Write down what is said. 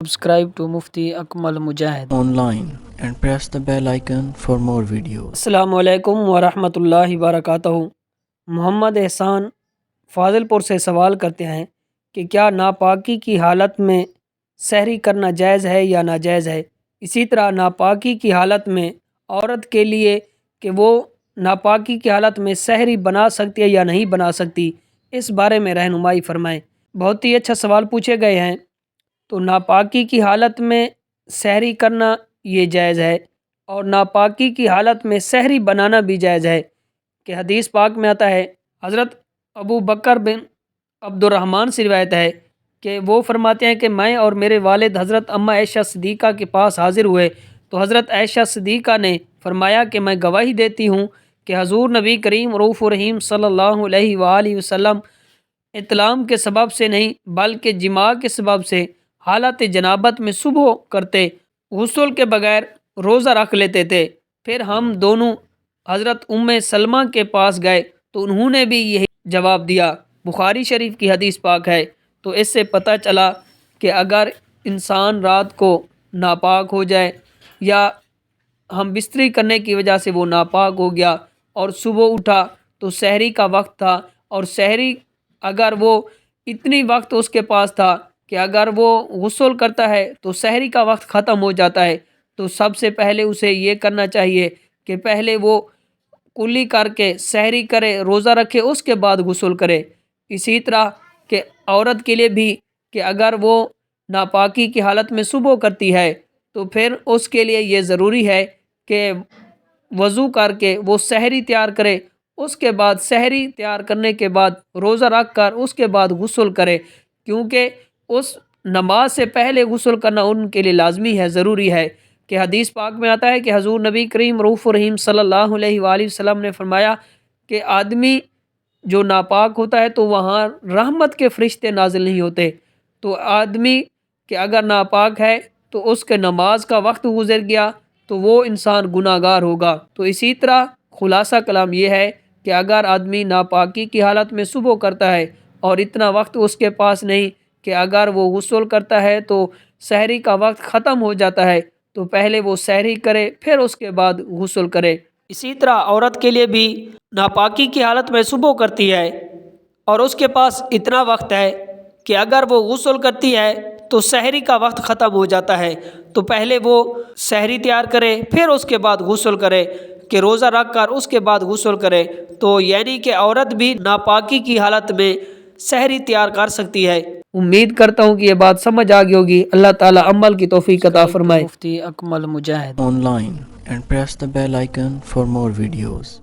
Subscribe to Mufti Akmal Mujahid online and press the bell icon for more videos. السلام علیکم ورحمۃ اللہ وبرکاتہ۔ محمد احسان فاضل پور سے سوال کرتے ہیں کہ کیا ناپاکی کی حالت میں سحری کرنا جائز ہے یا ناجائز ہے؟ اسی طرح ناپاکی کی حالت میں عورت کے لیے کہ وہ ناپاکی کی حالت میں سحری بنا سکتی ہے یا نہیں بنا سکتی، اس بارے میں رہنمائی فرمائیں۔ بہت ہی اچھا سوال پوچھے گئے ہیں۔ تو ناپاکی کی حالت میں سحری کرنا یہ جائز ہے، اور ناپاکی کی حالت میں سحری بنانا بھی جائز ہے، کہ حدیث پاک میں آتا ہے، حضرت ابو بکر بن عبد الرحمن سے روایت ہے کہ وہ فرماتے ہیں کہ میں اور میرے والد حضرت اماں عائشہ صدیقہ کے پاس حاضر ہوئے تو حضرت عائشہ صدیقہ نے فرمایا کہ میں گواہی دیتی ہوں کہ حضور نبی کریم رؤوف الرحیم صلی اللہ علیہ وآلہ وسلم اطلام کے سبب سے نہیں بلکہ جماع کے سبب سے حالت جنابت میں صبح کرتے غسل کے بغیر روزہ رکھ لیتے تھے۔ پھر ہم دونوں حضرت ام سلمہ کے پاس گئے تو انہوں نے بھی یہی جواب دیا۔ بخاری شریف کی حدیث پاک ہے۔ تو اس سے پتہ چلا کہ اگر انسان رات کو ناپاک ہو جائے یا ہم بستری کرنے کی وجہ سے وہ ناپاک ہو گیا اور صبح اٹھا تو سحری کا وقت تھا، اور سحری اگر وہ اتنی وقت اس کے پاس تھا کہ اگر وہ غسل کرتا ہے تو سحری کا وقت ختم ہو جاتا ہے، تو سب سے پہلے اسے یہ کرنا چاہیے کہ پہلے وہ کلی کر کے سحری کرے، روزہ رکھے، اس کے بعد غسل کرے۔ اسی طرح کہ عورت کے لیے بھی کہ اگر وہ ناپاکی کی حالت میں صبح کرتی ہے تو پھر اس کے لیے یہ ضروری ہے کہ وضو کر کے وہ سحری تیار کرے، اس کے بعد سحری تیار کرنے کے بعد روزہ رکھ کر اس کے بعد غسل کرے، کیونکہ اس نماز سے پہلے غسل کرنا ان کے لیے لازمی ہے، ضروری ہے۔ کہ حدیث پاک میں آتا ہے کہ حضور نبی کریم رؤوف الرحیم صلی اللہ علیہ وآلہ وسلم نے فرمایا کہ آدمی جو ناپاک ہوتا ہے تو وہاں رحمت کے فرشتے نازل نہیں ہوتے، تو آدمی کہ اگر ناپاک ہے تو اس کے نماز کا وقت گزر گیا تو وہ انسان گناہ گار ہوگا۔ تو اسی طرح خلاصہ کلام یہ ہے کہ اگر آدمی ناپاکی کی حالت میں صبح کرتا ہے اور اتنا وقت اس کے پاس نہیں کہ اگر وہ غسل کرتا ہے تو سحری کا وقت ختم ہو جاتا ہے، تو پہلے وہ سحری کرے پھر اس کے بعد غسل کرے۔ اسی طرح عورت کے لیے بھی ناپاکی کی حالت میں صبح کرتی ہے اور اس کے پاس اتنا وقت ہے کہ اگر وہ غسل کرتی ہے تو سحری کا وقت ختم ہو جاتا ہے، تو پہلے وہ سحری تیار کرے پھر اس کے بعد غسل کرے، کہ روزہ رکھ کر اس کے بعد غسل کرے۔ تو یعنی کہ عورت بھی ناپاکی کی حالت میں سحری تیار کر سکتی ہے۔ امید کرتا ہوں کہ یہ بات سمجھ آ گئی ہوگی۔ اللہ تعالیٰ عمل کی توفیق عطا فرمائے۔ مفتی اکمل مجاہد Online and press the bell icon for more videos.